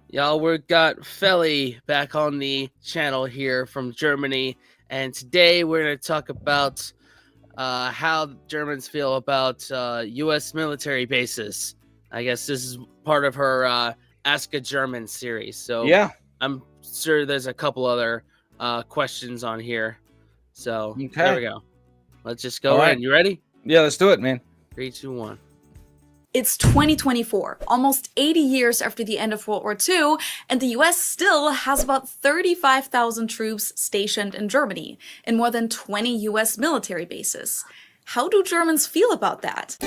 Y'all, we got Feli back on the channel here from Germany, and today we're going to talk about how Germans feel about U.S. military bases. I guess this is part of her Ask a German series, so Yeah. I'm sure there's a couple other questions on here. So Okay. there we go. Let's just go All right. in. You ready? Yeah, let's do it, man. 3, 2, 1. It's 2024, almost 80 years after the end of World War II, and the US still has about 35,000 troops stationed in Germany, in more than 20 US military bases. How do Germans feel about that?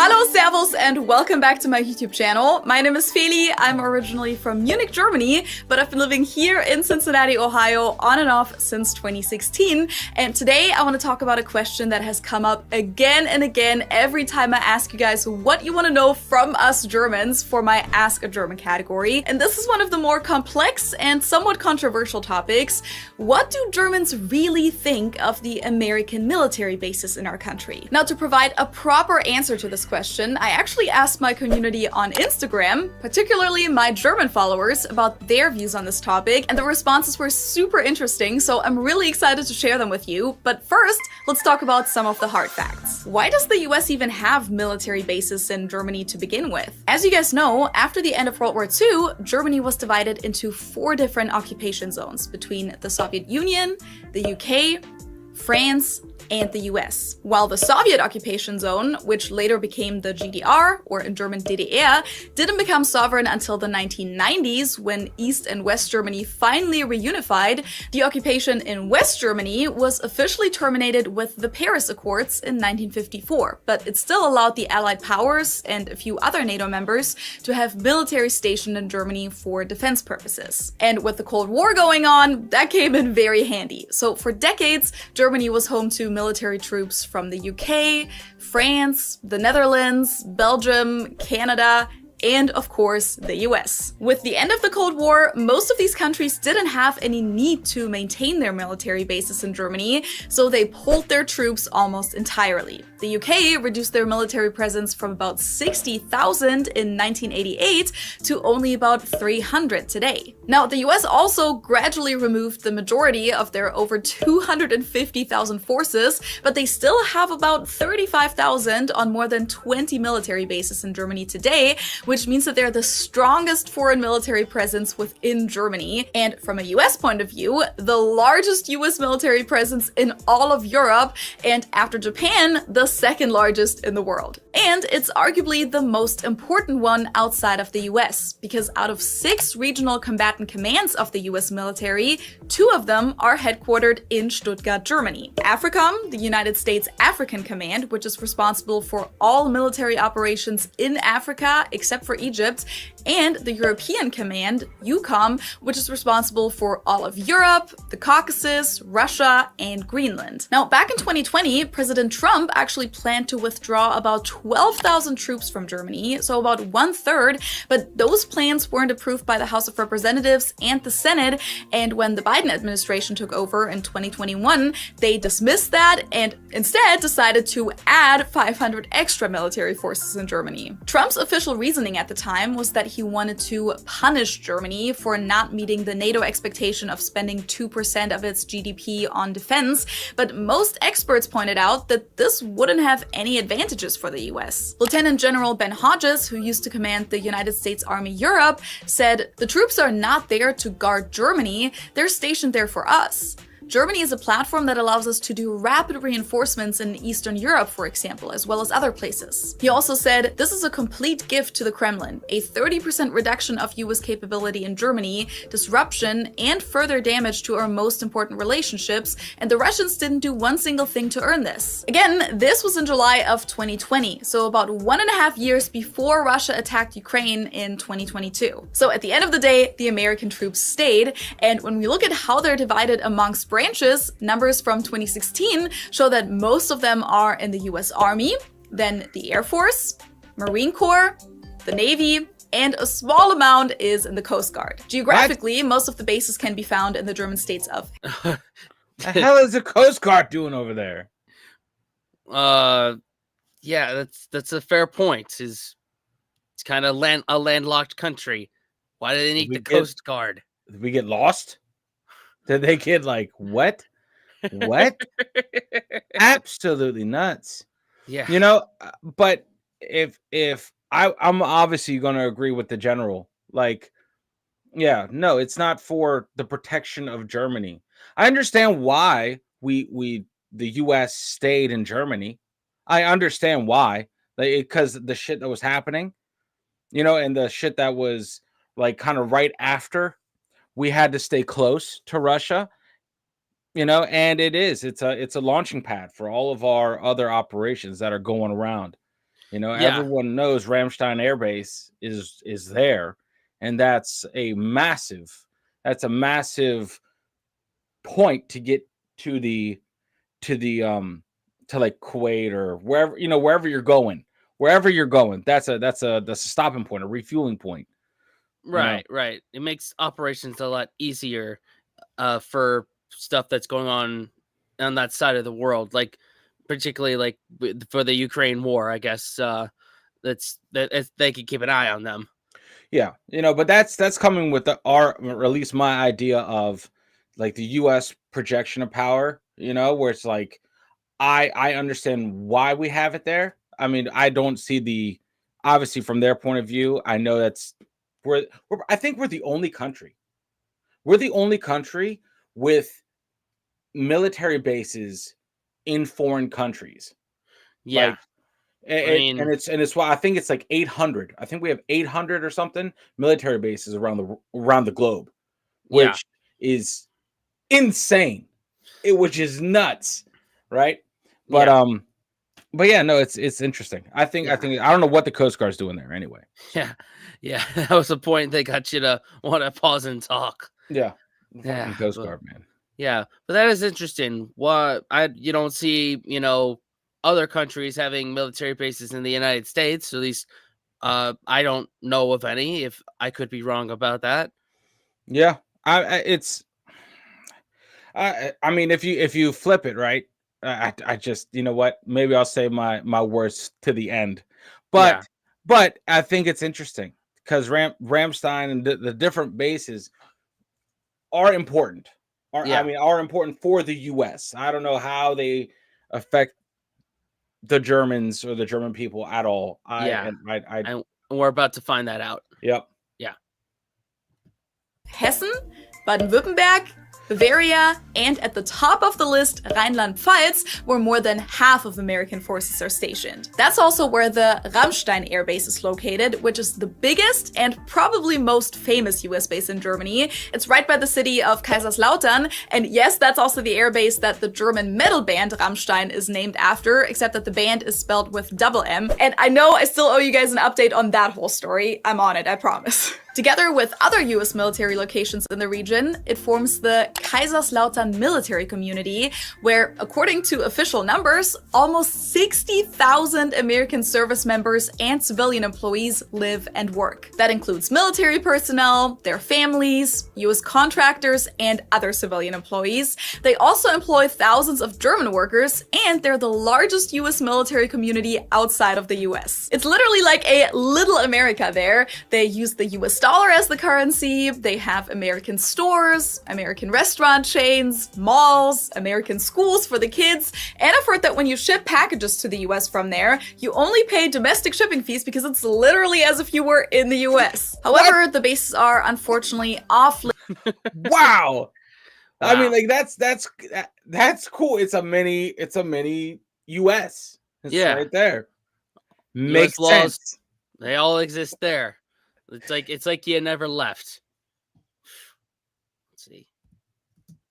Hello, servus, and welcome back to my YouTube channel. My name is Feli. I'm originally from Munich, Germany, but I've been living here in Cincinnati, Ohio, on and off since 2016. And today I want to talk about a question that has come up again and again every time I ask you guys what you want to know from us Germans for my Ask a German category. And this is one of the more complex and somewhat controversial topics. What do Germans really think of the American military bases in our country? Now, to provide a proper answer to this question, I actually asked my community on Instagram, particularly my German followers, about their views on this topic, and the responses were super interesting, so I'm really excited to share them with you. But first, let's talk about some of the hard facts. Why does the US even have military bases in Germany to begin with? As you guys know, after the end of World War II, Germany was divided into 4 different occupation zones between the Soviet Union, the UK, France, and the US. While the Soviet occupation zone, which later became the GDR, or in German DDR, didn't become sovereign until the 1990s, when East and West Germany finally reunified, the occupation in West Germany was officially terminated with the Paris Accords in 1954, but it still allowed the Allied powers and a few other NATO members to have military stationed in Germany for defense purposes. And with the Cold War going on, that came in very handy. So for decades, Germany was home to military troops from the UK, France, the Netherlands, Belgium, Canada, and of course, the US. With the end of the Cold War, most of these countries didn't have any need to maintain their military bases in Germany, so they pulled their troops almost entirely. The UK reduced their military presence from about 60,000 in 1988 to only about 300 today. Now, the US also gradually removed the majority of their over 250,000 forces, but they still have about 35,000 on more than 20 military bases in Germany today, which means that they're the strongest foreign military presence within Germany. And from a US point of view, the largest US military presence in all of Europe, and after Japan, the second largest in the world. And it's arguably the most important one outside of the US, because out of 6 regional combatant commands of the US military, 2 of them are headquartered in Stuttgart, Germany. AFRICOM, the United States African Command, which is responsible for all military operations in Africa except for Egypt, and the European Command, EUCOM, which is responsible for all of Europe, the Caucasus, Russia, and Greenland. Now, back in 2020, President Trump actually planned to withdraw about 12,000 troops from Germany, so about 1/3, but those plans weren't approved by the House of Representatives and the Senate, and when the Biden administration took over in 2021, they dismissed that and instead decided to add 500 extra military forces in Germany. Trump's official reasoning at the time was that he wanted to punish Germany for not meeting the NATO expectation of spending 2% of its GDP on defense, but most experts pointed out that this wouldn't have any advantages for the US. Lieutenant General Ben Hodges, who used to command the United States Army Europe, said, "The troops are not there to guard Germany, they're stationed there for us. Germany is a platform that allows us to do rapid reinforcements in Eastern Europe, for example, as well as other places." He also said, "This is a complete gift to the Kremlin, a 30% reduction of US capability in Germany, disruption, and further damage to our most important relationships, and the Russians didn't do one single thing to earn this." Again, this was in July of 2020, so about 1.5 years before Russia attacked Ukraine in 2022. So at the end of the day, the American troops stayed, and when we look at how they're divided amongst branches, numbers from 2016 show that most of them are in the US Army, then the Air Force, Marine Corps, the Navy, and a small amount is in the Coast Guard. Geographically, most of the bases can be found in the German states of... The hell is the Coast Guard doing over there? Yeah, that's a fair point. Is it's kind of a landlocked country. Why do they Did need we the get Coast Guard? did we get lost? Did they get like what? What? Absolutely nuts. Yeah, But I'm obviously going to agree with the general. Like, yeah, no, it's not for the protection of Germany. I understand why the US stayed in Germany. I understand why. Like, because the shit that was happening, and the shit that was like kind of right after, we had to stay close to Russia, and it's a launching pad for all of our other operations that are going around. yeah, Everyone knows Ramstein Air Base is there, and that's a massive point to get to to like Kuwait or wherever you're going. That's a stopping point, a refueling point. You know, right. It makes operations a lot easier for stuff that's going on that side of the world, like particularly like for the Ukraine war. I guess they could keep an eye on them. yeah, but that's coming with or at least my idea of like the U.S. projection of power. Where it's like I understand why we have it there. I mean, I don't see obviously from their point of view. I know I think we're the only country. We're the only country with military bases in foreign countries. Yeah, Like I and mean, it's why I think it's like 800. I think we have 800 or something military bases around the globe, yeah, which is insane. Which is nuts, right? But yeah, but yeah, no, it's interesting. I think I don't know what the Coast Guard's doing there anyway. So, yeah. That was the point. They got you to want to pause and talk. yeah, the Yeah, fucking Coast but Guard, man. yeah, but that is interesting. What you don't see, other countries having military bases in the United States. At least, I don't know of any. If I could be wrong about that. Yeah, it's I mean, if you flip it right, I just what, maybe I'll say my words to the end, Yeah, but I think it's interesting because Ramstein and the different bases are important. yeah, Are important for the U.S. I don't know how they affect the Germans or the German people at all. yeah. I And we're about to find that out. Yep. Yeah, Hessen, Baden-Württemberg, Bavaria, and at the top of the list, Rhineland-Pfalz, where more than half of American forces are stationed. That's also where the Ramstein Air Base is located, which is the biggest and probably most famous US base in Germany. It's right by the city of Kaiserslautern, and yes, that's also the air base that the German metal band Rammstein is named after, except that the band is spelled with double M. And I know I still owe you guys an update on that whole story. I'm on it, I promise. Together with other US military locations in the region, it forms the Kaiserslautern military community, where, according to official numbers, almost 60,000 American service members and civilian employees live and work. That includes military personnel, their families, US contractors, and other civilian employees. They also employ thousands of German workers, and they're the largest US military community outside of the US. It's literally like a little America there. They use the US dollar as the currency, they have American stores, American restaurant chains, malls, American schools for the kids, and I've heard that when you ship packages to the US from there, you only pay domestic shipping fees because it's literally as if you were in the US. However, the bases are unfortunately off limits. Wow. I mean, wow. like that's cool. It's a mini US. It's Yeah, right there. U.S. Makes laws, sense. they all exist there. It's like you never left. Let's see.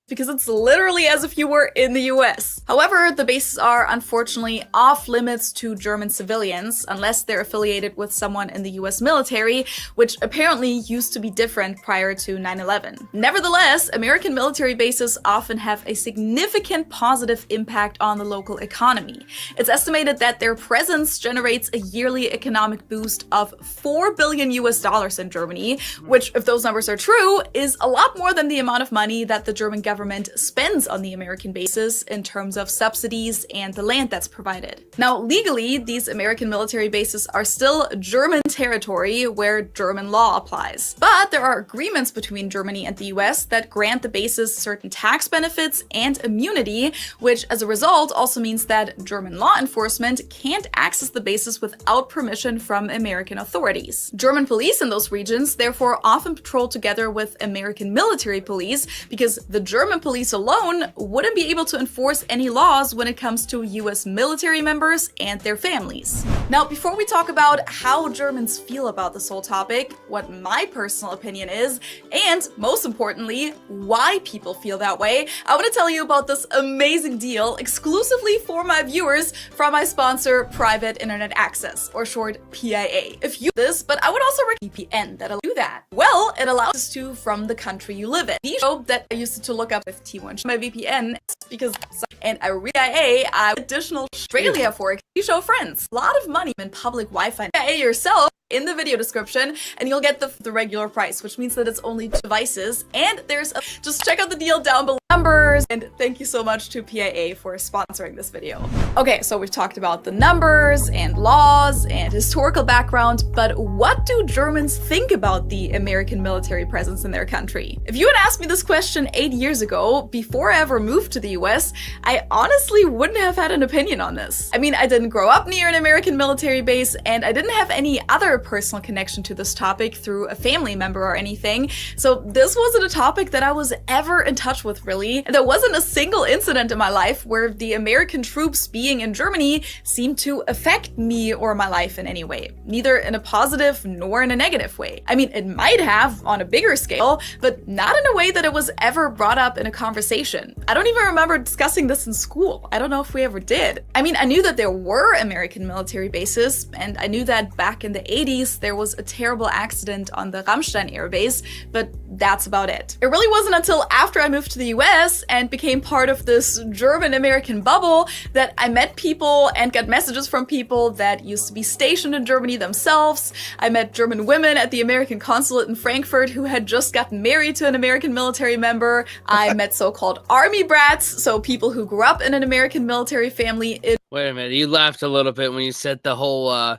Because it's literally as if you were in the US. However, the bases are unfortunately off limits to German civilians unless they're affiliated with someone in the US military, which apparently used to be different prior to 9/11. Nevertheless, American military bases often have a significant positive impact on the local economy. It's estimated that their presence generates a yearly economic boost of $4 billion US in Germany, which, if those numbers are true, is a lot more than the amount of money that the German government government spends on the American bases in terms of subsidies and the land that's provided. Now, legally, these American military bases are still German territory where German law applies. But there are agreements between Germany and the US that grant the bases certain tax benefits and immunity, which as a result also means that German law enforcement can't access the bases without permission from American authorities. German police in those regions therefore often patrol together with American military police because the German police alone wouldn't be able to enforce any laws when it comes to US military members and their families. Now, before we talk about how Germans feel about this whole topic, what my personal opinion is, and most importantly, why people feel that way, I want to tell you about this amazing deal exclusively for my viewers from my sponsor, Private Internet Access, or short PIA. If you this, but I would also recommend VPN that'll do that. Well, it allows us to from the country you live in. The show that I used to look up with T1 my VPN because and I PIA additional Australia for you show friends. A lot of money in public Wi-Fi. PIA yourself in the video description and you'll get the regular price, which means that it's only 2 devices, and there's just check out the deal down below. Numbers, and thank you so much to PIA for sponsoring this video. Okay, so we've talked about the numbers and laws and historical background, but what do Germans think about the American military presence in their country? If you had asked me this question 8 years ago, before I ever moved to the US, I honestly wouldn't have had an opinion on this. I mean, I didn't grow up near an American military base, and I didn't have any other personal connection to this topic through a family member or anything, so this wasn't a topic that I was ever in touch with, really. And there wasn't a single incident in my life where the American troops being in Germany seemed to affect me or my life in any way, neither in a positive nor in a negative way. I mean, it might have on a bigger scale, but not in a way that it was ever brought up in a conversation. I don't even remember discussing this in school. I don't know if we ever did. I mean, I knew that there were American military bases, and I knew that back in the 80s there was a terrible accident on the Ramstein air base, but that's about it. It really wasn't until after I moved to the US and became part of this German-American bubble that I met people and got messages from people that used to be stationed in Germany themselves. I met German women at the American consulate in Frankfurt who had just gotten married to an American military member. I met so-called army brats, so people who grew up in an American military family. Wait a minute, you laughed a little bit when you said the whole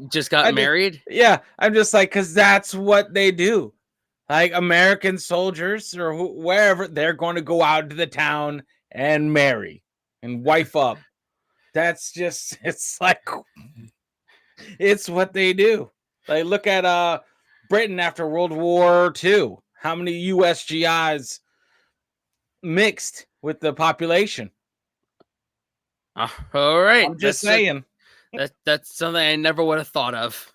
just got married? Yeah, I'm just like, because that's what they do. Like American soldiers or wherever, they're going to go out into the town and marry and wife up. That's just, it's like, it's what they do. Like, look at Britain after World War II. How many USGIs mixed with the population? All right. I'm just saying. That's something I never would have thought of.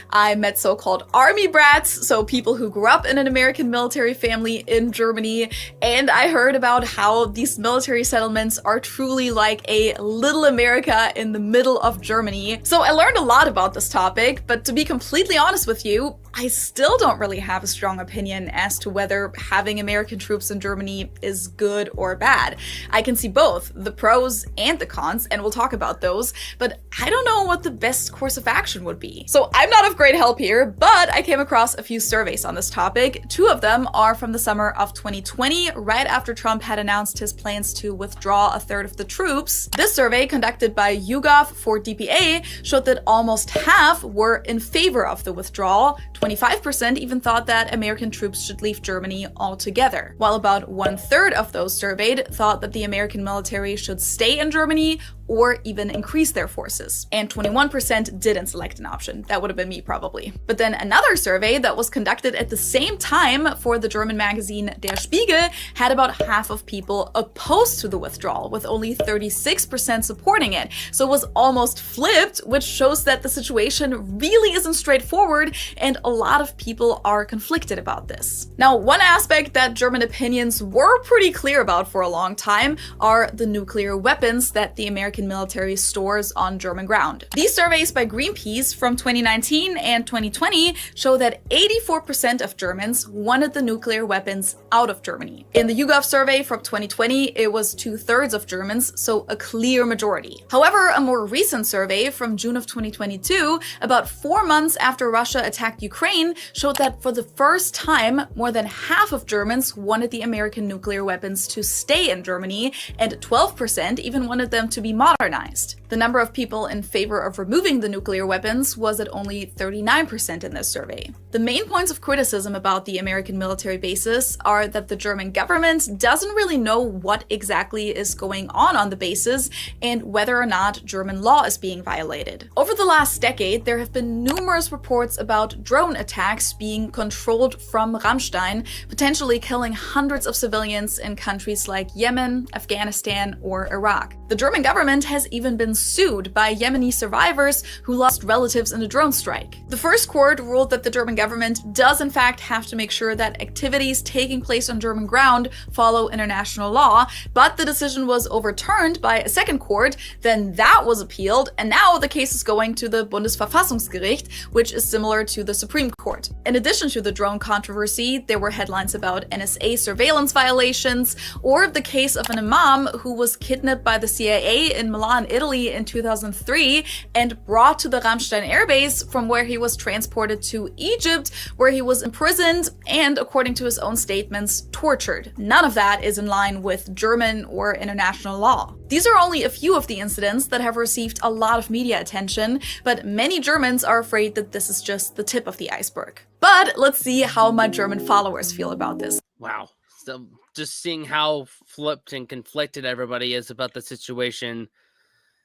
I met so-called army brats, so people who grew up in an American military family in Germany, and I heard about how these military settlements are truly like a little America in the middle of Germany. So I learned a lot about this topic, but to be completely honest with you, I still don't really have a strong opinion as to whether having American troops in Germany is good or bad. I can see both the pros and the cons, and we'll talk about those, but I don't know what the best course of action would be. So I'm not of great help here, but I came across a few surveys on this topic. 2 of them are from the summer of 2020, right after Trump had announced his plans to withdraw a third of the troops. This survey, conducted by YouGov for DPA, showed that almost half were in favor of the withdrawal. 25% even thought that American troops should leave Germany altogether, while about 1/3 of those surveyed thought that the American military should stay in Germany or even increase their forces. And 21% didn't select an option. That would have been me, probably. But then another survey that was conducted at the same time for the German magazine Der Spiegel had about half of people opposed to the withdrawal, with only 36% supporting it. So it was almost flipped, which shows that the situation really isn't straightforward, and a lot of people are conflicted about this. Now, one aspect that German opinions were pretty clear about for a long time are the nuclear weapons that the American military stores on German ground. These surveys by Greenpeace from 2019 2019 and 2020 show that 84% of Germans wanted the nuclear weapons out of Germany. In the YouGov survey from 2020, it was 2/3 of Germans, so a clear majority. However, a more recent survey from June of 2022, about 4 months after Russia attacked Ukraine, showed that for the first time, more than half of Germans wanted the American nuclear weapons to stay in Germany, and 12% even wanted them to be modernized. The number of people in favor of removing the nuclear weapons was at only 39% in this survey. The main points of criticism about the American military bases are that the German government doesn't really know what exactly is going on the bases and whether or not German law is being violated. Over the last decade, there have been numerous reports about drone attacks being controlled from Ramstein, potentially killing hundreds of civilians in countries like Yemen, Afghanistan, or Iraq. The German government has even been sued by Yemeni survivors who lost relatives in a drone strike. The first court ruled that the German government does in fact have to make sure that activities taking place on German ground follow international law, but the decision was overturned by a second court, then that was appealed, and now the case is going to the Bundesverfassungsgericht, which is similar to the Supreme Court. In addition to the drone controversy, there were headlines about NSA surveillance violations, or the case of an imam who was kidnapped by the CIA in Milan, Italy in 2003 and brought to the Ramstein airbase, from where he was transported to Egypt, where he was imprisoned and, according to his own statements, tortured. None of that is in line with German or international law. These are only a few of the incidents that have received a lot of media attention, but many Germans are afraid that this is just the tip of the iceberg. But let's see how my German followers feel about this. Wow. So just seeing how flipped and conflicted everybody is about the situation.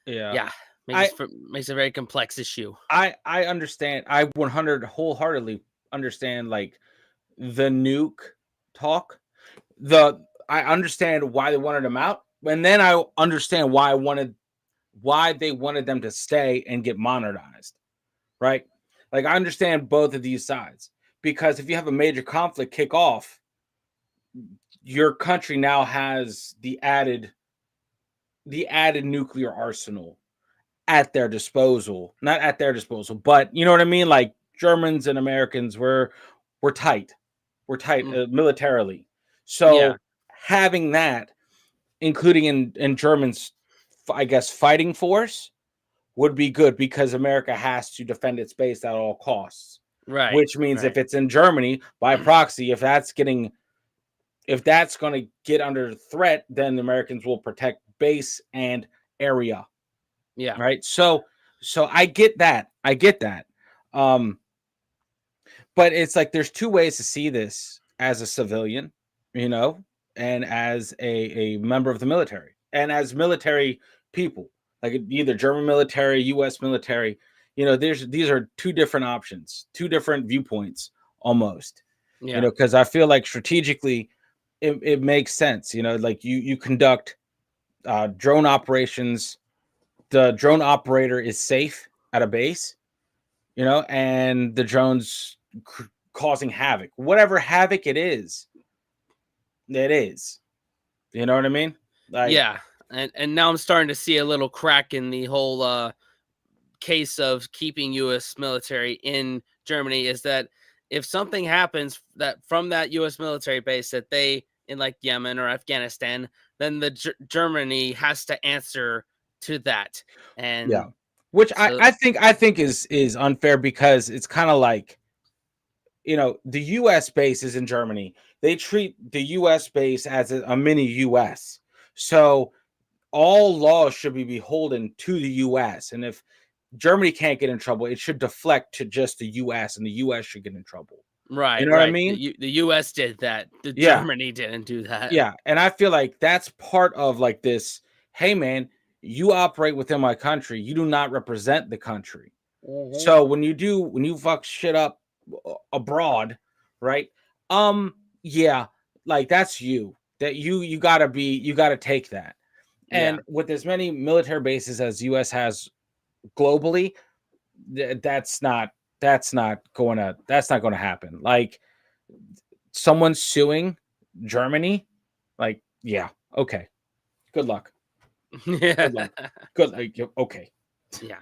Yeah. Makes a very complex issue. I understand. I 100 wholeheartedly understand like the nuke talk. I understand why they wanted them out, and then I understand why they wanted them to stay and get modernized. Right? Like I understand both of these sides, because if you have a major conflict kick off, your country now has the added nuclear arsenal at their disposal. Not at their disposal, but you know what I mean? Like Germans and Americans we're tight. We're tight militarily. So having that, including in Germans, I guess, fighting force would be good, because America has to defend its base at all costs. Right. Which means if it's in Germany by proxy, if that's going to get under threat, then the Americans will protect base and area. Yeah. Right. So I get that. But it's like there's two ways to see this as a civilian, and as a member of the military, and as military people, like either German military, U.S. military. These are two different options, two different viewpoints almost. Yeah. Because I feel like strategically it makes sense. Like you conduct drone operations. The drone operator is safe at a base, and the drone's causing havoc. Whatever havoc it is. You know what I mean? Like, yeah. And now I'm starting to see a little crack in the whole case of keeping U.S. military in Germany, is that if something happens that from that U.S. military base that they in like Yemen or Afghanistan, then the Germany has to answer to that. And which so, I think is unfair, because it's kind of like, the U.S. base is in Germany. They treat the U.S. base as a mini U.S. So all laws should be beholden to the U.S. And if Germany can't get in trouble, it should deflect to just the U.S. and the U.S. should get in trouble. Right. You know what I mean? The U.S. did that. Germany didn't do that. Yeah. And I feel like that's part of like this, hey, man, you operate within my country. You do not represent the country. Mm-hmm. So when you fuck shit up abroad, right? Like that's you. That you gotta take that. And with as many military bases as US has globally, that's not going to happen. Like someone suing Germany, like, okay. Good luck. Good luck. Okay. Yeah.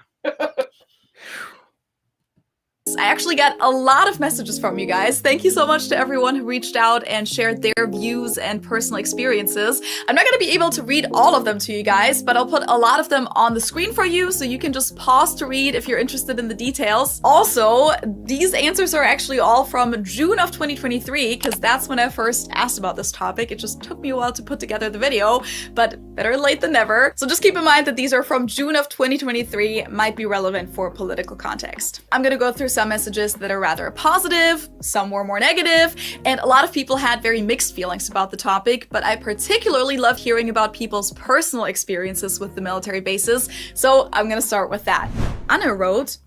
I actually got a lot of messages from you guys. Thank you so much to everyone who reached out and shared their views and personal experiences. I'm not going to be able to read all of them to you guys, but I'll put a lot of them on the screen for you so you can just pause to read if you're interested in the details. Also, these answers are actually all from June of 2023, because that's when I first asked about this topic. It just took me a while to put together the video, but better late than never. So just keep in mind that these are from June of 2023, might be relevant for political context. I'm gonna go through some messages that are rather positive, some were more negative, and a lot of people had very mixed feelings about the topic, but I particularly love hearing about people's personal experiences with the military bases, so I'm gonna start with that. Anna wrote,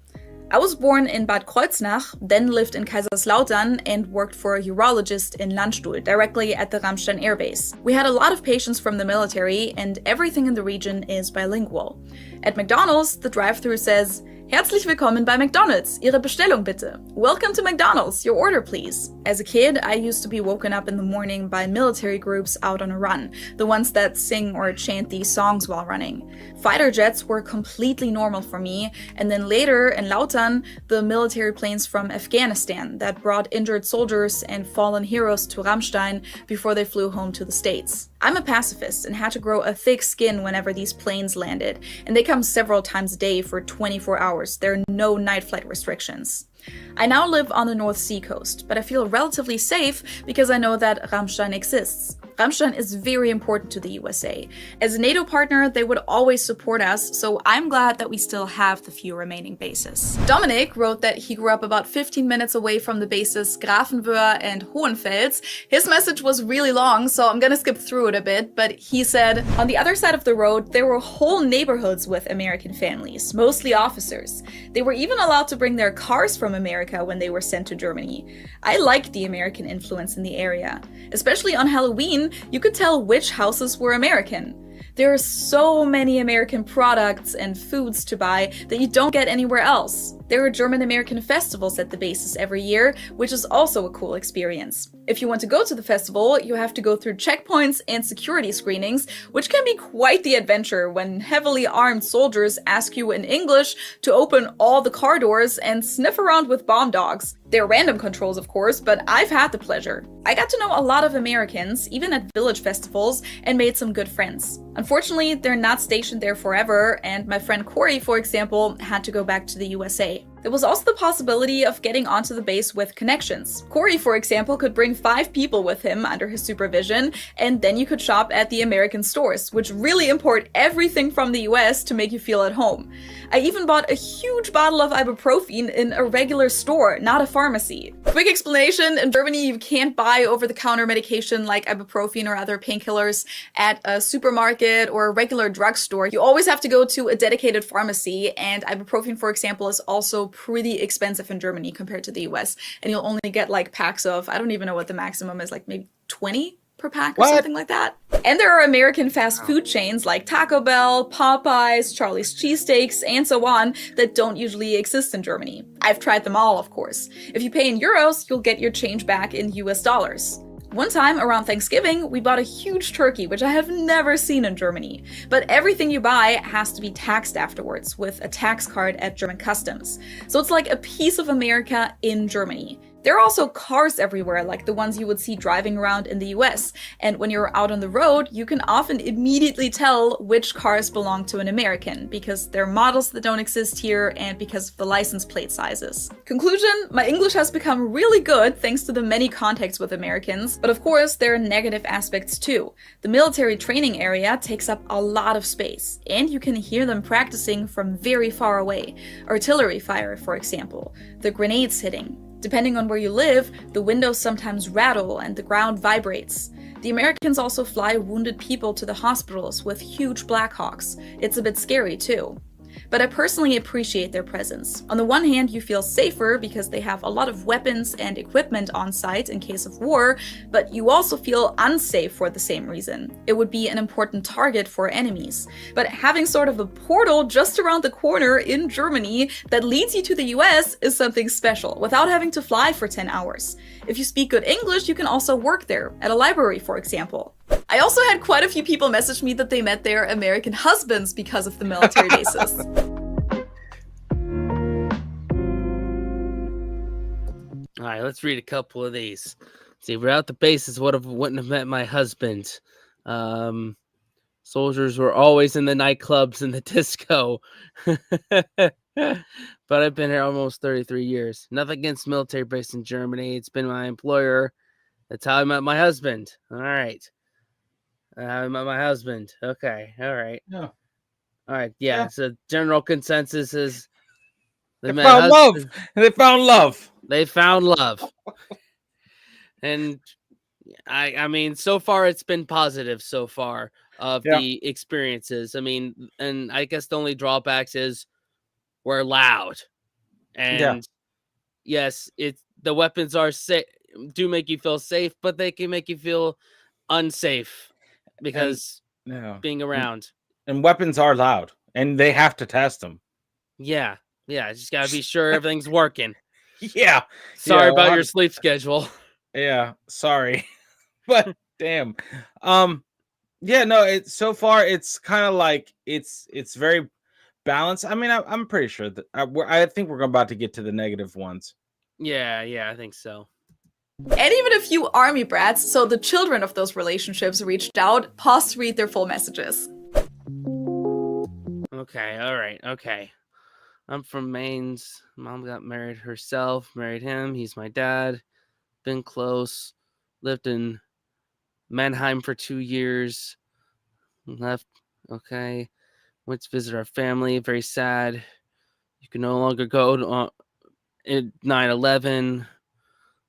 I was born in Bad Kreuznach, then lived in Kaiserslautern and worked for a urologist in Landstuhl, directly at the Ramstein Air Base. We had a lot of patients from the military and everything in the region is bilingual. At McDonald's, the drive-thru says, Herzlich willkommen bei McDonald's. Ihre Bestellung bitte. Welcome to McDonald's. Your order, please. As a kid, I used to be woken up in the morning by military groups out on a run, the ones that sing or chant these songs while running. Fighter jets were completely normal for me, and then later in Lautern, the military planes from Afghanistan that brought injured soldiers and fallen heroes to Ramstein before they flew home to the States. I'm a pacifist and had to grow a thick skin whenever these planes landed, and they come several times a day for 24 hours. There are no night flight restrictions. I now live on the North Sea coast, but I feel relatively safe because I know that Ramstein exists. Ramstein is very important to the USA. As a NATO partner, they would always support us, so I'm glad that we still have the few remaining bases. Dominic wrote that he grew up about 15 minutes away from the bases Grafenwöhr and Hohenfels. His message was really long, so I'm gonna skip through it a bit, but he said, on the other side of the road, there were whole neighborhoods with American families, mostly officers. They were even allowed to bring their cars from America when they were sent to Germany. I liked the American influence in the area. Especially on Halloween, you could tell which houses were American. There are so many American products and foods to buy that you don't get anywhere else. There are German-American festivals at the bases every year, which is also a cool experience. If you want to go to the festival, you have to go through checkpoints and security screenings, which can be quite the adventure when heavily armed soldiers ask you in English to open all the car doors and sniff around with bomb dogs. They're random controls, of course, but I've had the pleasure. I got to know a lot of Americans, even at village festivals, and made some good friends. Unfortunately, they're not stationed there forever, and my friend Corey, for example, had to go back to the USA. There was also the possibility of getting onto the base with connections. Corey, for example, could bring 5 people with him under his supervision, and then you could shop at the American stores, which really import everything from the US to make you feel at home. I even bought a huge bottle of ibuprofen in a regular store, not a pharmacy. Quick explanation, in Germany you can't buy over-the-counter medication like ibuprofen or other painkillers at a supermarket or a regular drugstore. You always have to go to a dedicated pharmacy, and ibuprofen, for example, is also pretty expensive in Germany compared to the US. And you'll only get like packs of, I don't even know what the maximum is, like maybe 20 per pack or something like that. And there are American fast food chains like Taco Bell, Popeyes, Charlie's Cheesesteaks, and so on that don't usually exist in Germany. I've tried them all, of course. If you pay in euros, you'll get your change back in US dollars. One time, around Thanksgiving, we bought a huge turkey, which I have never seen in Germany. But everything you buy has to be taxed afterwards with a tax card at German customs. So it's like a piece of America in Germany. There are also cars everywhere, like the ones you would see driving around in the US. And when you're out on the road, you can often immediately tell which cars belong to an American, because they're models that don't exist here and because of the license plate sizes. Conclusion, my English has become really good thanks to the many contacts with Americans, but of course there are negative aspects too. The military training area takes up a lot of space, and you can hear them practicing from very far away. Artillery fire, for example, the grenades hitting. Depending on where you live, the windows sometimes rattle and the ground vibrates. The Americans also fly wounded people to the hospitals with huge Blackhawks. It's a bit scary too. But I personally appreciate their presence. On the one hand, you feel safer because they have a lot of weapons and equipment on site in case of war, but you also feel unsafe for the same reason. It would be an important target for enemies. But having sort of a portal just around the corner in Germany that leads you to the US is something special, without having to fly for 10 hours. If you speak good English, you can also work there, at a library, for example. I also had quite a few people message me that they met their American husbands because of the military bases. All right, let's read a couple of these. See, without the bases, wouldn't have met my husband. Soldiers were always in the nightclubs and the disco. But I've been here almost 33 years. Nothing against military base in Germany. It's been my employer. That's how I met my husband. All right. I met my husband. Okay. All right. Yeah. All right. Yeah. So general consensus is They found love. They found love. They found love. And I mean, so far it's been positive so far of the experiences. I mean, and I guess the only drawbacks is we're loud. And yes, the weapons are do make you feel safe, but they can make you feel unsafe because being around. And weapons are loud, and they have to test them. Yeah. Just gotta be sure everything's working. Yeah. Sorry about your sleep schedule. Yeah, sorry. But damn. So far it's kind of like it's very balanced. I mean, I'm pretty sure that I think we're about to get to the negative ones. Yeah, I think so. And even a few army brats, so the children of those relationships reached out. Pause to read their full messages. Okay, all right, okay. I'm from Mainz. Mom got married herself, married him. He's my dad. Been close. Lived in Mannheim for 2 years. Left. Okay. Went to visit our family. Very sad. You can no longer go to 9/11.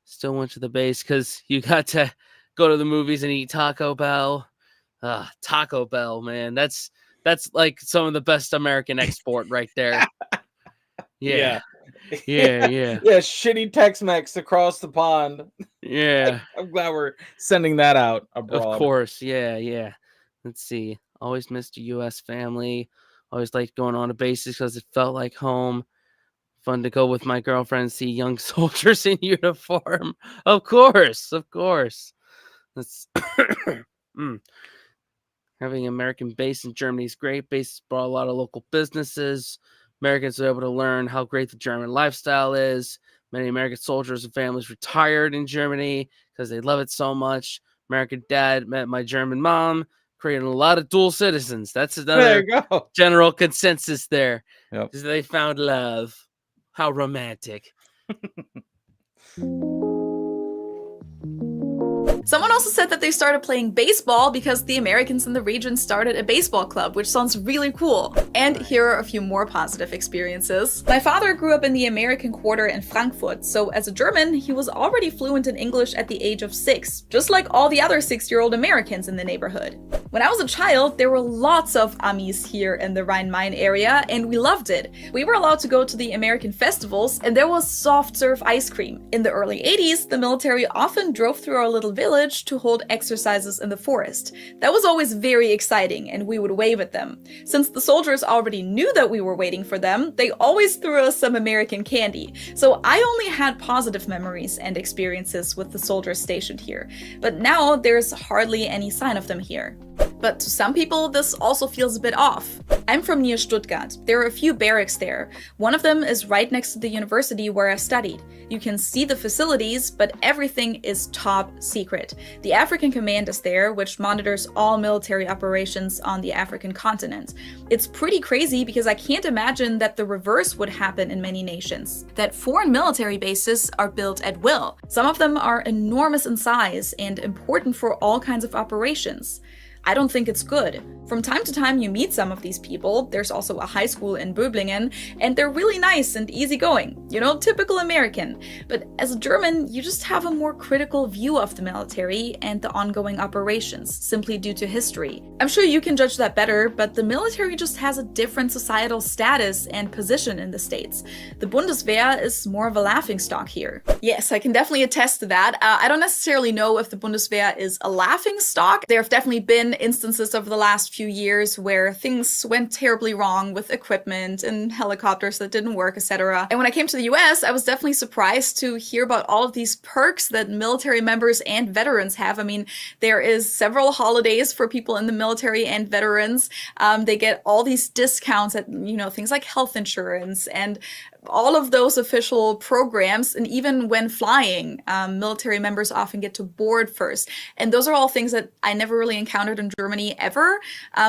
Still went to the base because you got to go to the movies and eat Taco Bell. Taco Bell, man. That's like some of the best American export right there. Yeah. Shitty Tex-Mex across the pond. Yeah. I'm glad we're sending that out abroad. Of course. Yeah. Let's see. Always missed a U.S. family. Always liked going on a bases because it felt like home. Fun to go with my girlfriend and see young soldiers in uniform. Of course. That's having an American base in Germany is great. Bases brought a lot of local businesses. Americans were able to learn how great the German lifestyle is. Many American soldiers and families retired in Germany because they love it so much. American dad met my German mom, creating a lot of dual citizens. That's another general consensus there. Yep. They found love. How romantic. Someone also said that they started playing baseball because the Americans in the region started a baseball club, which sounds really cool. And here are a few more positive experiences. My father grew up in the American quarter in Frankfurt, so as a German, he was already fluent in English at the age of 6, just like all the other 6-year-old Americans in the neighborhood. When I was a child, there were lots of Amis here in the Rhine-Main area, and we loved it. We were allowed to go to the American festivals, and there was soft serve ice cream. In the early 80s, the military often drove through our little village to hold exercises in the forest. That was always very exciting, and we would wave at them. Since the soldiers already knew that we were waiting for them, they always threw us some American candy. So I only had positive memories and experiences with the soldiers stationed here. But now there's hardly any sign of them here. But to some people, this also feels a bit off. I'm from near Stuttgart. There are a few barracks there. One of them is right next to the university where I studied. You can see the facilities, but everything is top secret. The African Command is there, which monitors all military operations on the African continent. It's pretty crazy because I can't imagine that the reverse would happen in many nations. That foreign military bases are built at will. Some of them are enormous in size and important for all kinds of operations. I don't think it's good. From time to time you meet some of these people, there's also a high school in Böblingen, and they're really nice and easygoing. You know, typical American. But as a German, you just have a more critical view of the military and the ongoing operations, simply due to history. I'm sure you can judge that better, but the military just has a different societal status and position in the States. The Bundeswehr is more of a laughingstock here. Yes, I can definitely attest to that. I don't necessarily know if the Bundeswehr is a laughingstock. There have definitely been been instances over the last few years where things went terribly wrong with equipment and helicopters that didn't work, etc. And when I came to the US, I was definitely surprised to hear about all of these perks that military members and veterans have. I mean, there is several holidays for people in the military and veterans. They get all these discounts at, things like health insurance and all of those official programs. And even when flying, military members often get to board first. And those are all things that I never really encountered in Germany ever.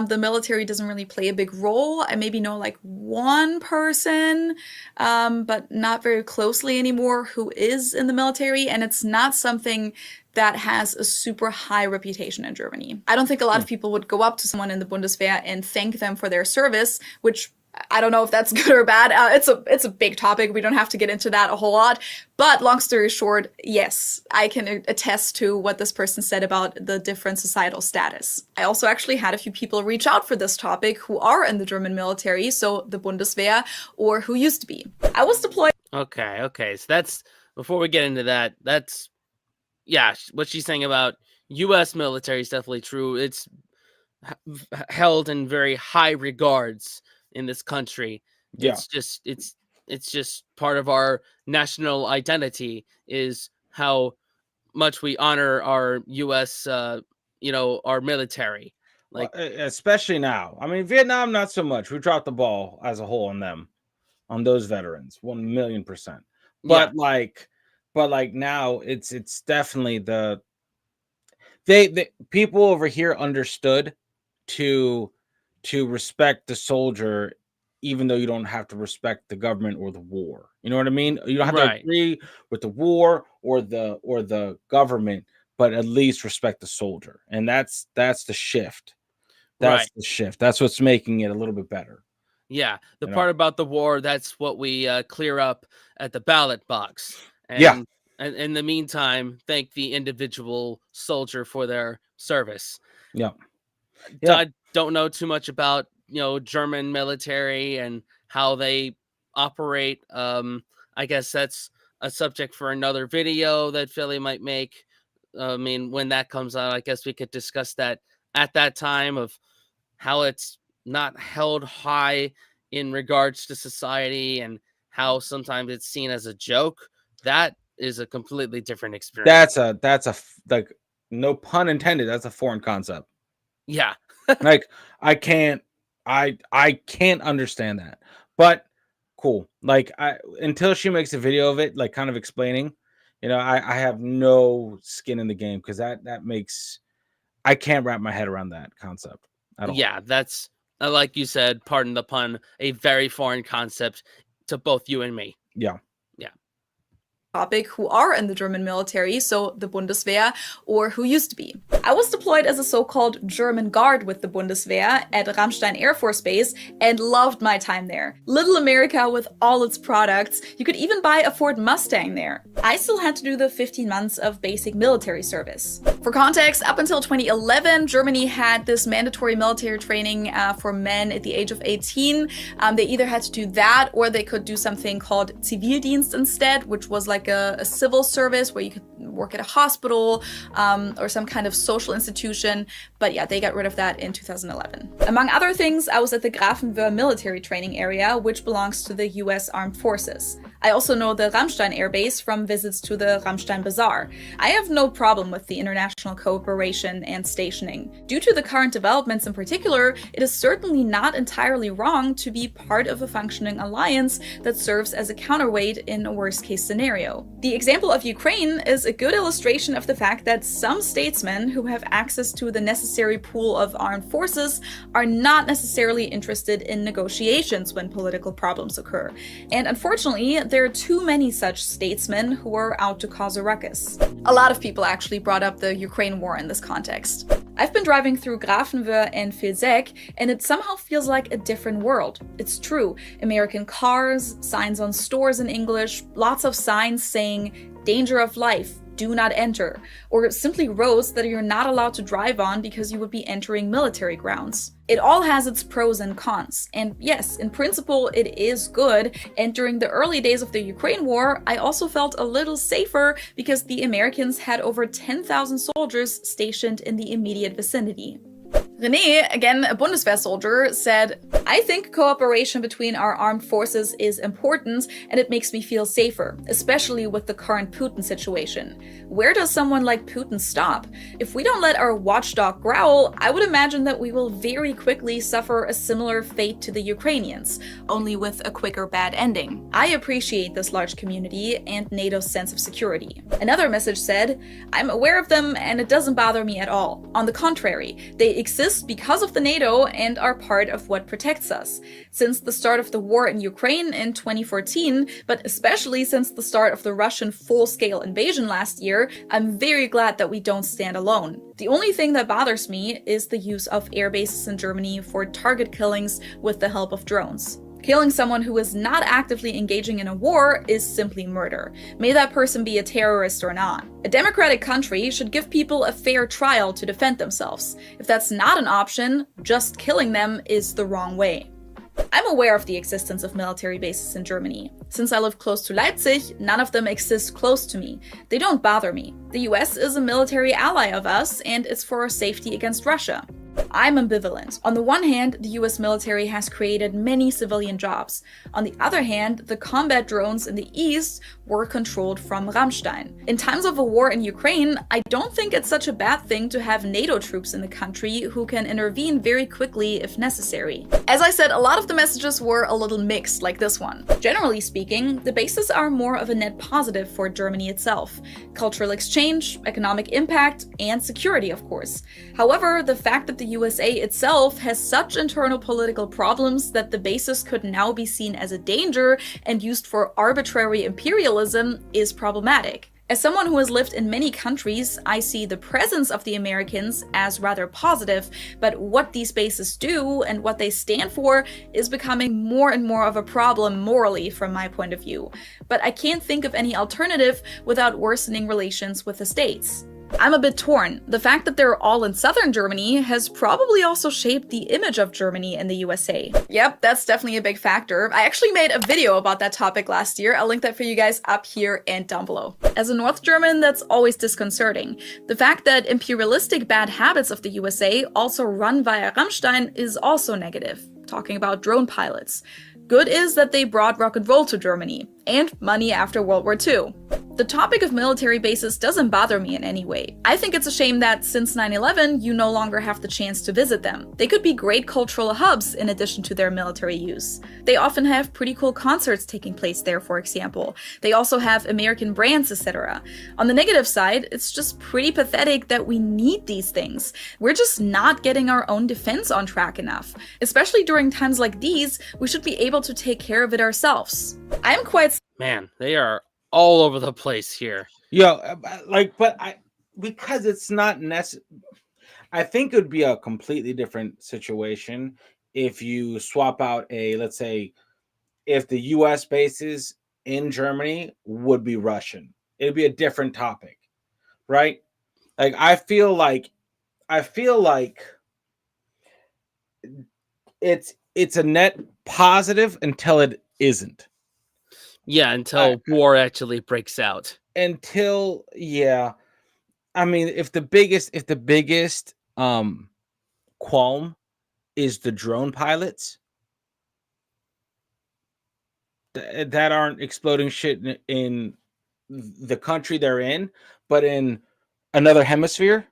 The military doesn't really play a big role. I maybe know like one person, but not very closely anymore, who is in the military. And it's not something that has a super high reputation in Germany. I don't think a lot of people would go up to someone in the Bundeswehr and thank them for their service, which I don't know if that's good or bad. It's a big topic. We don't have to get into that a whole lot. But long story short, yes, I can attest to what this person said about the different societal status. I also actually had a few people reach out for this topic who are in the German military, so the Bundeswehr, or who used to be. I was deployed. Okay. So that's, before we get into that, that's, yeah, what she's saying about U.S. military is definitely true. It's held in very high regards in this country. Yeah. It's just part of our national identity, is how much we honor our U.S. Our military. Like, especially now. I mean, Vietnam, not so much. We dropped the ball as a whole on them, on those veterans, 1,000,000%. But yeah. Now it's definitely they people over here understood to respect the soldier, even though you don't have to respect the government or the war. You know what I mean? You don't have to agree with the war or the government, but at least respect the soldier. And that's the shift. That's the shift. That's what's making it a little bit better. Yeah, the part about the war, that's what we clear up at the ballot box. And, yeah. And in the meantime, thank the individual soldier for their service. Yeah. I don't know too much about, German military and how they operate. I guess that's a subject for another video that Feli might make. I mean, when that comes out, I guess we could discuss that at that time, of how it's not held high in regards to society and how sometimes it's seen as a joke. That is a completely different experience. That's a like, no pun intended, that's a foreign concept. Yeah. Like, I can't understand that. But cool. Like, until she makes a video of it, like, kind of explaining, I have no skin in the game, because that makes, I can't wrap my head around that concept at all. Yeah, that's, like you said, pardon the pun, a very foreign concept to both you and me. Yeah. Topic, who are in the German military, so the Bundeswehr, or who used to be. I was deployed as a so-called German guard with the Bundeswehr at Ramstein Air Force Base and loved my time there. Little America with all its products. You could even buy a Ford Mustang there. I still had to do the 15 months of basic military service. For context, up until 2011, Germany had this mandatory military training for men at the age of 18. They either had to do that, or they could do something called Zivildienst instead, which was like a civil service where you could work at a hospital or some kind of social institution. But yeah, they got rid of that in 2011. Among other things, I was at the Grafenwöhr military training area, which belongs to the US Armed Forces. I also know the Ramstein Air Base from visits to the Ramstein Bazaar. I have no problem with the international cooperation and stationing. Due to the current developments in particular, it is certainly not entirely wrong to be part of a functioning alliance that serves as a counterweight in a worst-case scenario. The example of Ukraine is a good illustration of the fact that some statesmen who have access to the necessary pool of armed forces are not necessarily interested in negotiations when political problems occur. And unfortunately, there are too many such statesmen who are out to cause a ruckus. A lot of people actually brought up the Ukraine war in this context. I've been driving through Grafenwöhr and Vilseck, and it somehow feels like a different world. It's true. American cars, signs on stores in English, lots of signs saying, "Danger of life, do not enter," or simply roads that you're not allowed to drive on because you would be entering military grounds. It all has its pros and cons, and yes, in principle it is good, and during the early days of the Ukraine war, I also felt a little safer because the Americans had over 10,000 soldiers stationed in the immediate vicinity. René, again a Bundeswehr soldier, said, I think cooperation between our armed forces is important and it makes me feel safer, especially with the current Putin situation. Where does someone like Putin stop? If we don't let our watchdog growl, I would imagine that we will very quickly suffer a similar fate to the Ukrainians, only with a quicker bad ending. I appreciate this large community and NATO's sense of security. Another message said, I'm aware of them and it doesn't bother me at all. On the contrary, they exist because of the NATO and are part of what protects us. Since the start of the war in Ukraine in 2014, but especially since the start of the Russian full-scale invasion last year, I'm very glad that we don't stand alone. The only thing that bothers me is the use of air bases in Germany for target killings with the help of drones. Killing someone who is not actively engaging in a war is simply murder. May that person be a terrorist or not. A democratic country should give people a fair trial to defend themselves. If that's not an option, just killing them is the wrong way. I'm aware of the existence of military bases in Germany. Since I live close to Leipzig, none of them exist close to me. They don't bother me. The US is a military ally of us, and it's for our safety against Russia. I'm ambivalent. On the one hand, the US military has created many civilian jobs. On the other hand, the combat drones in the east were controlled from Ramstein. In times of a war in Ukraine, I don't think it's such a bad thing to have NATO troops in the country who can intervene very quickly if necessary. As I said, a lot of the messages were a little mixed, like this one. Generally speaking, the bases are more of a net positive for Germany itself. Cultural exchange, economic impact, and security, of course. However, the fact that the USA itself has such internal political problems that the bases could now be seen as a danger and used for arbitrary imperialism is problematic. As someone who has lived in many countries, I see the presence of the Americans as rather positive, but what these bases do and what they stand for is becoming more and more of a problem morally from my point of view. But I can't think of any alternative without worsening relations with the states. I'm a bit torn. The fact that they're all in southern Germany has probably also shaped the image of Germany in the USA. Yep, that's definitely a big factor. I actually made a video about that topic last year. I'll link that for you guys up here and down below. As a North German, that's always disconcerting. The fact that imperialistic bad habits of the USA also run via Ramstein is also negative. Talking about drone pilots. Good is that they brought rock and roll to Germany, and money after World War II. The topic of military bases doesn't bother me in any way. I think it's a shame that since 9/11, you no longer have the chance to visit them. They could be great cultural hubs in addition to their military use. They often have pretty cool concerts taking place there, for example. They also have American brands, etc. On the negative side, it's just pretty pathetic that we need these things. We're just not getting our own defense on track enough. Especially during times like these, we should be able to take care of it ourselves. I'm quite— Man, they are all over the place here. Yeah, because it's not necessary. I think it would be a completely different situation if you swap out let's say, if the U.S. bases in Germany would be Russian. It'd be a different topic, right? Like I feel like it's a net positive until it isn't. Yeah, until war actually breaks out. Yeah. I mean, if the biggest qualm is the drone pilots that aren't exploding shit in the country they're in, but in another hemisphere.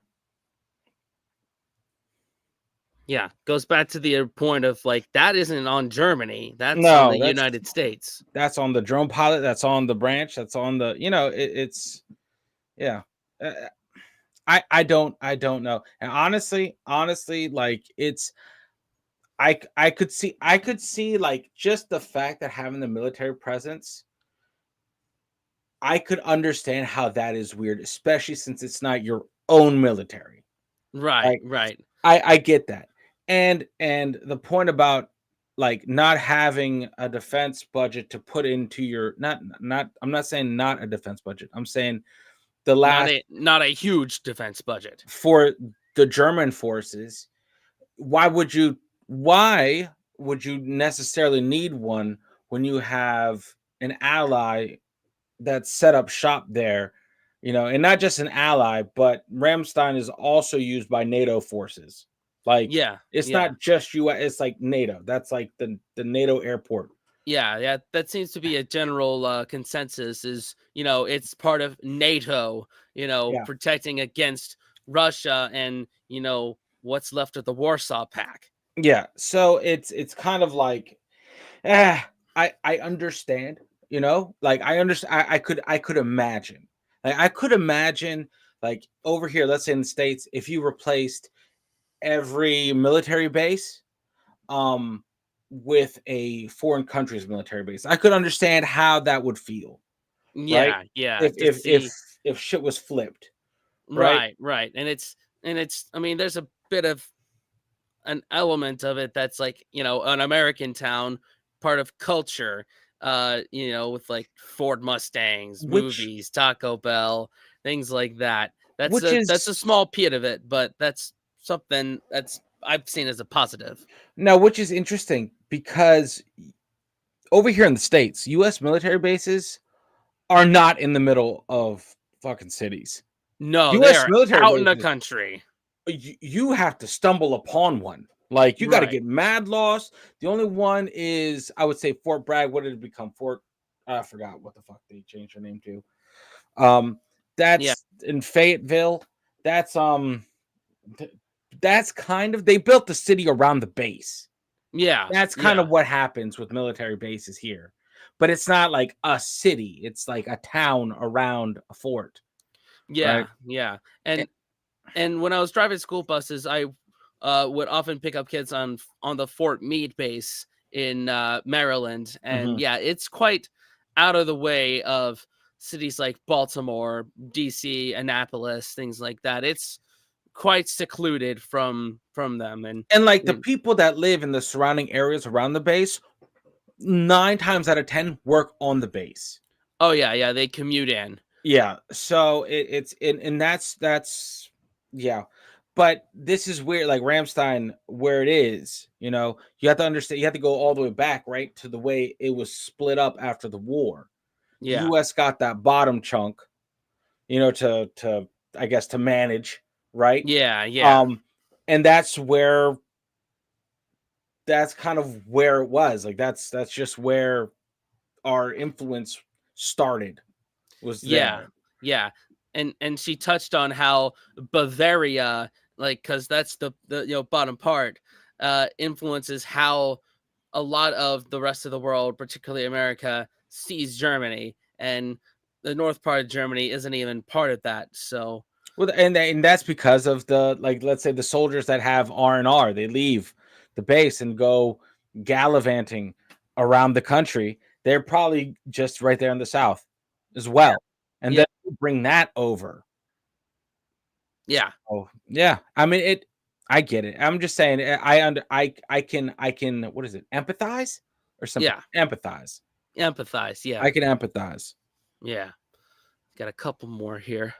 Yeah, goes back to the point of like that isn't on Germany. That's No, on the United States. That's on the drone pilot. That's on the branch. That's on the yeah. I don't know. And honestly, like it's I could see like just the fact that having the military presence. I could understand how that is weird, especially since it's not your own military. Right, right. I get that. And the point about like not having a defense budget to put into your I'm not saying not a defense budget. I'm saying the last not a huge defense budget for the German forces. Why would you necessarily need one when you have an ally that set up shop there, and not just an ally, but Ramstein is also used by NATO forces. Like Yeah, it's yeah. not just US, it's like NATO. That's like the NATO airport. Yeah, that seems to be a general consensus. Is it's part of NATO. Yeah. Protecting against Russia and what's left of the Warsaw Pact. Yeah. So it's kind of like, eh, I understand, like I understand. I could imagine. Like I could imagine, like over here, let's say in the States, if you replaced every military base um with a foreign country's military base. I could understand how that would feel, right? Yeah, yeah. If To if if see, if shit was flipped, right? right, and it's. I mean, there's a bit of an element of it that's like an American town, part of culture. With like Ford Mustangs, Which movies, Taco Bell, things like that. That's which a is small bit of it, but that's something that's I've seen as a positive. no, which is interesting because over here in the States, US military bases are not in the middle of fucking cities. No, they US are military out in the bases, country. you have to stumble upon one. Like you got to Right. get mad lost. The only one is, I would say, Fort Bragg. What did it become? I forgot what the fuck they changed their name to. Yeah. That's in Fayetteville. That's that's kind of, they built the city around the base. Yeah. That's kind Yeah. of what happens with military bases here. But it's not like a city. It's like a town around a fort, right? Yeah. Yeah. Eh, And when I was driving school buses, I would often pick up kids on the Fort Meade base in Maryland, and mhm. yeah, it's quite out of the way of cities like Baltimore, DC, Annapolis, things like that. It's quite secluded from them, and And like the and- people that live in the surrounding areas around the base, 9 times out of 10 work on the base. oh yeah, they commute in. Yeah. So it's and that's yeah. But this is where, like Ramstein, where it is, you have to understand, you have to go all the way back, right, to the way it was split up after the war. The Yeah, US got that bottom chunk, to I guess to manage, right? yeah. Um, and that's kind of where it was. Like that's just where our influence started, was Yeah, there. yeah, and she touched on how Bavaria, like, because that's the bottom part, influences how a lot of the rest of the world, particularly America, sees Germany, and the north part of Germany isn't even part of that. So Well, and that's because of the, like, let's say the soldiers that have R&R, they leave the base and go gallivanting around the country. They're probably just right there in the south as well, and yeah, then bring that over. yeah, Oh yeah, I mean it. I get it. I'm just saying. I can. What is it? Empathize or something? yeah, Empathize. empathize. Yeah, I can empathize. yeah. Got a couple more here.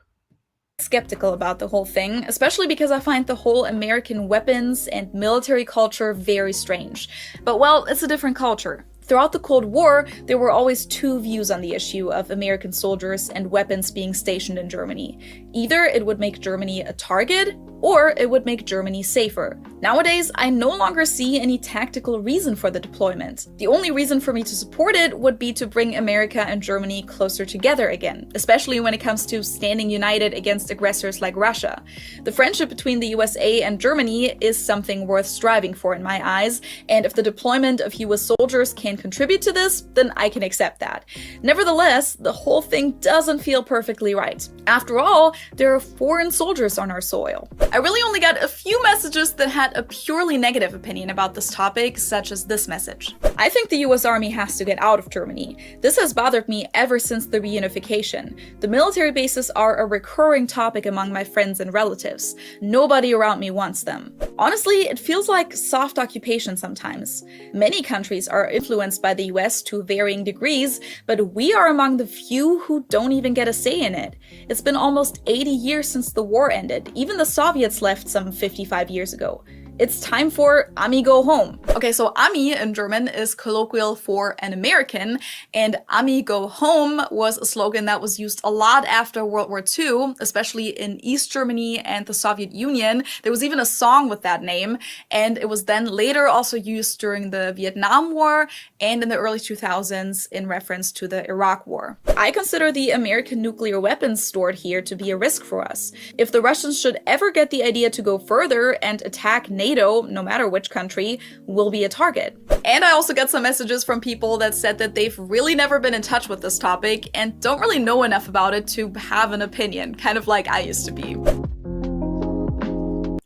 Skeptical about the whole thing, especially because I find the whole American weapons and military culture very strange. But well, it's a different culture. Throughout the Cold War, there were always two views on the issue of American soldiers and weapons being stationed in Germany. Either it would make Germany a target, or it would make Germany safer. Nowadays, I no longer see any tactical reason for the deployment. The only reason for me to support it would be to bring America and Germany closer together again, especially when it comes to standing united against aggressors like Russia. The friendship between the USA and Germany is something worth striving for in my eyes, and if the deployment of US soldiers can contribute to this, then I can accept that. Nevertheless, the whole thing doesn't feel perfectly right. After all, there are foreign soldiers on our soil. I really only got a few messages that had a purely negative opinion about this topic, such as this message. I think the US Army has to get out of Germany. This has bothered me ever since the reunification. The military bases are a recurring topic among my friends and relatives. Nobody around me wants them. Honestly, it feels like soft occupation sometimes. Many countries are influenced by the US to varying degrees, but we are among the few who don't even get a say in it. It's been almost 80 years since the war ended. Even the Soviets left some 55 years ago. It's time for Ami go home. Okay, so Ami in German is colloquial for an American, and Ami go home was a slogan that was used a lot after World War II, especially in East Germany and the Soviet Union. There was even a song with that name, and it was then later also used during the Vietnam War and in the early 2000s in reference to the Iraq War. I consider the American nuclear weapons stored here to be a risk for us. If the Russians should ever get the idea to go further and attack NATO, no matter which country, will be a target. And I also got some messages from people that said that they've really never been in touch with this topic and don't really know enough about it to have an opinion, kind of like I used to be.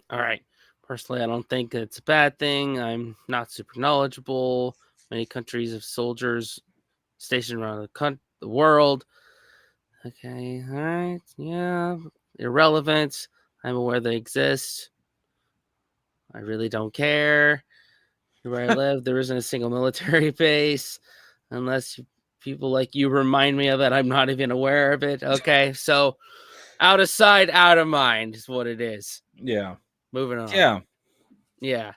All right. Personally, I don't think it's a bad thing. I'm not super knowledgeable. Many countries have soldiers stationed around the world. Okay, all right, yeah, irrelevant. I'm aware they exist. I really don't care. Where I live, there isn't a single military base, unless people like you remind me of it. I'm not even aware of it. Okay, so out of sight, out of mind is what it is. Yeah. Moving on. Yeah. Yeah.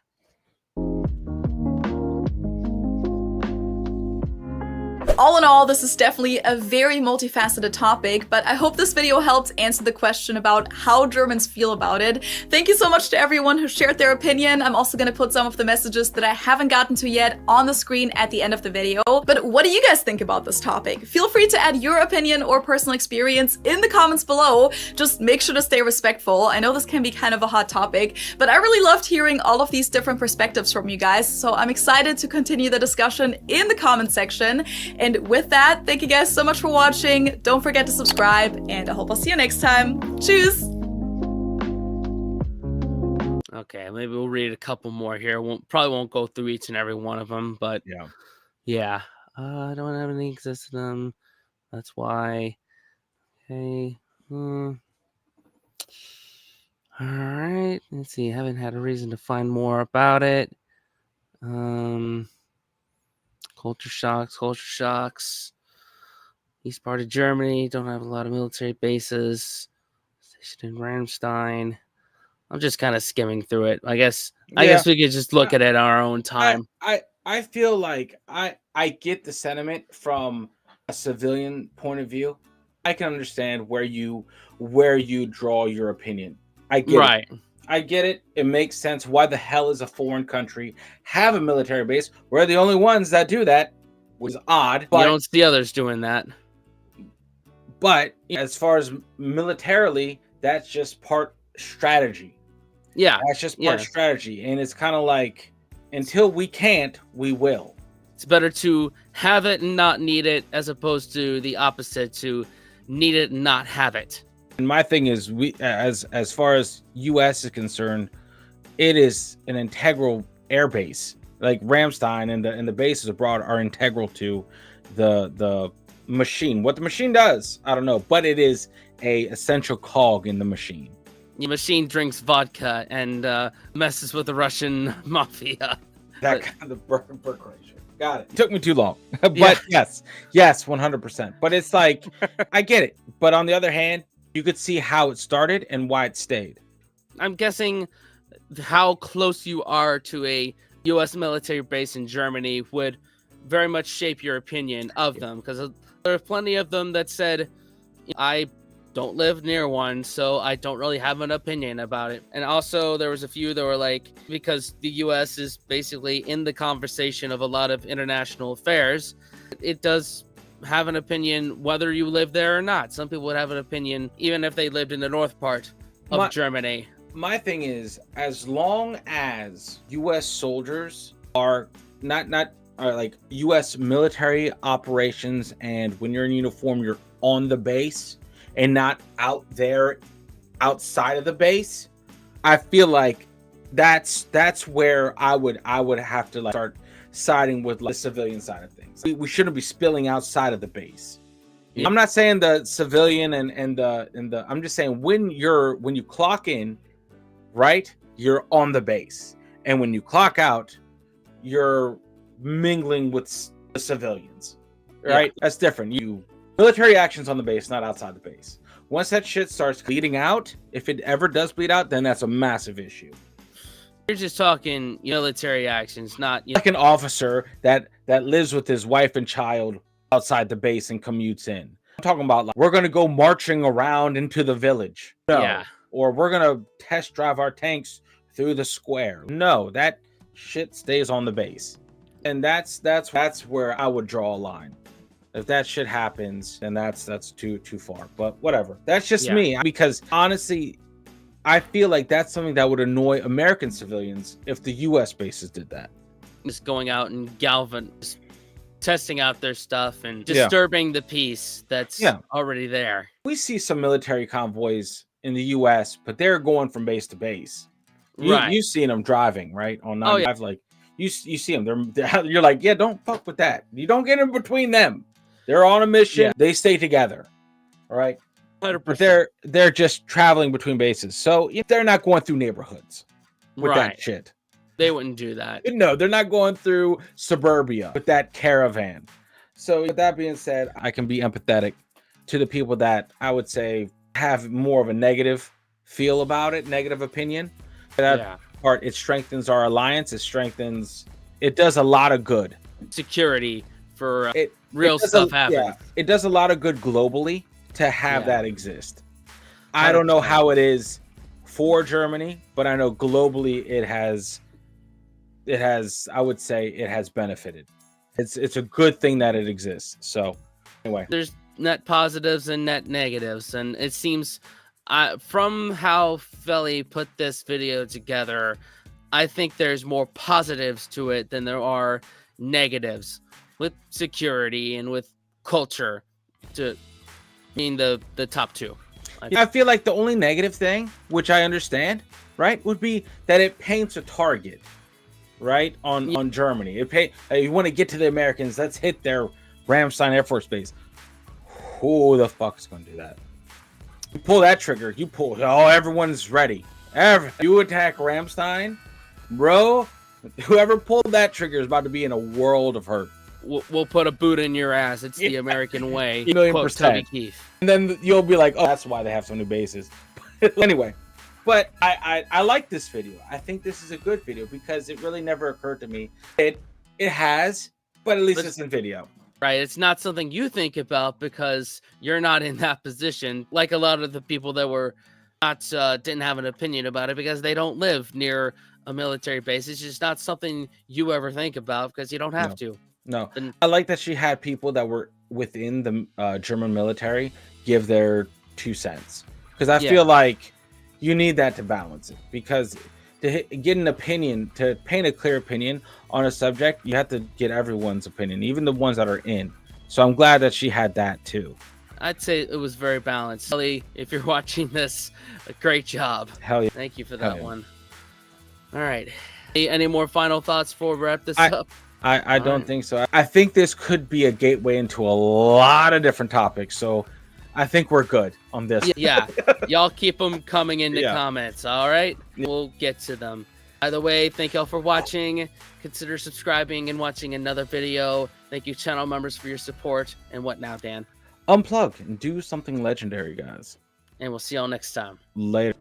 All in all, this is definitely a very multifaceted topic, but I hope this video helped answer the question about how Germans feel about it. Thank you so much to everyone who shared their opinion. I'm also going to put some of the messages that I haven't gotten to yet on the screen at the end of the video. But what do you guys think about this topic? Feel free to add your opinion or personal experience in the comments below. Just make sure to stay respectful. I know this can be kind of a hot topic, but I really loved hearing all of these different perspectives from you guys, so I'm excited to continue the discussion in the comment section. And with that, thank you guys so much for watching. Don't forget to subscribe, and I hope I'll see you next time. Tschüss! Okay, maybe we'll read a couple more here. Probably won't go through each and every one of them, but yeah. I don't have any access to them. That's why. Okay. All right. Let's see. I haven't had a reason to find more about it. Culture shocks. East part of Germany don't have a lot of military bases. Stationed in Ramstein. I'm just kind of skimming through it. I guess we could just look at it our own time. I feel like I get the sentiment from a civilian point of view. I can understand where you draw your opinion. I get it. I get it. It makes sense. Why the hell is a foreign country have a military base? We're the only ones that do that, which is odd. But you don't see others doing that. But as far as militarily, that's just part strategy. Yeah. That's just part strategy. And it's kind of like, until we can't, we will. It's better to have it and not need it, as opposed to the opposite, to need it and not have it. And my thing is, we as far as U.S. is concerned, it is an integral air base. Like Ramstein and the bases abroad are integral to the machine. What the machine does, I don't know, but it is a essential cog in the machine. The machine drinks vodka and messes with the Russian mafia. That kind of burgration. Got it. Took me too long, but yes, 100%. But it's like, I get it. But on the other hand, you could see how it started and why it stayed. I'm guessing how close you are to a U.S. military base in Germany would very much shape your opinion of them, because there are plenty of them that said, I don't live near one, so I don't really have an opinion about it. And also there was a few that were like, because the U.S. is basically in the conversation of a lot of international affairs, it does have an opinion whether you live there or not. Some people would have an opinion even if they lived in the north part of Germany. My thing is, as long as U.S. soldiers are not like U.S. military operations, and when you're in uniform, you're on the base and not out there outside of the base, I feel like that's where I would have to start siding with the civilian side of things. We shouldn't be spilling outside of the base. Yeah. I'm not saying the civilian and the I'm just saying when you clock in, right, you're on the base, and when you clock out, you're mingling with the civilians, right? That's different. Military actions on the base, not outside the base. Once that shit starts bleeding out, if it ever does bleed out, then that's a massive issue. You're just talking military actions, not like an officer that lives with his wife and child outside the base and commutes in. I'm talking about like, we're going to go marching around into the village. No. Yeah. Or we're going to test drive our tanks through the square. No, that shit stays on the base. And that's where I would draw a line. If that shit happens, then that's too far. But whatever. That's just me, because honestly, I feel like that's something that would annoy American civilians if the U.S. bases did that. Just going out and testing out their stuff and disturbing the peace that's already there. We see some military convoys in the U.S., but they're going from base to base. You've seen them driving, right? On 95, like you see them. You're like, yeah, don't fuck with that. You don't get in between them. They're on a mission. Yeah. They stay together, all right? 100%. But they're just traveling between bases, so they're not going through neighborhoods with that shit. They wouldn't do that. No, they're not going through suburbia with that caravan. So with that being said, I can be empathetic to the people that I would say have more of a negative feel about it, negative opinion. That part, it strengthens our alliance. It does a lot of good. Security for real stuff happens. Yeah, it does a lot of good globally to have that exist. I don't know how it is for Germany, but I know globally it has I would say it has benefited. It's a good thing that it exists. So anyway, there's net positives and net negatives, and it seems from how Feli put this video together, I think there's more positives to it than there are negatives with security and with culture to being the top two. I feel like the only negative thing, which I understand, right, would be that it paints a target, right, on Germany. You want to get to the Americans, let's hit their Ramstein Air Force Base. Who the fuck is going to do that? You pull that trigger, everyone's ready. You attack Ramstein, bro, whoever pulled that trigger is about to be in a world of hurt. We'll put a boot in your ass. It's the American way. %. And then you'll be like, oh, that's why they have so many bases. Anyway, but I like this video. I think this is a good video because it really never occurred to me. It has, but at least it's in video. Right. It's not something you think about because you're not in that position. Like a lot of the people that were not didn't have an opinion about it because they don't live near a military base. It's just not something you ever think about because you don't have to. No, I like that she had people that were within the German military give their 2 cents, because I feel like you need that to balance it, because to get an opinion, to paint a clear opinion on a subject, you have to get everyone's opinion, even the ones that are in. So I'm glad that she had that too. I'd say it was very balanced. Feli, if you're watching this, a great job. Hell yeah. Thank you for that one. All right. Any more final thoughts before we wrap this up? I don't think so. I think this could be a gateway into a lot of different topics. So I think we're good on this. Yeah. Y'all keep them coming in the comments. All right. We'll get to them. Either way, thank y'all for watching. Consider subscribing and watching another video. Thank you, channel members, for your support. And what now, Dan? Unplug and do something legendary, guys. And we'll see y'all next time. Later.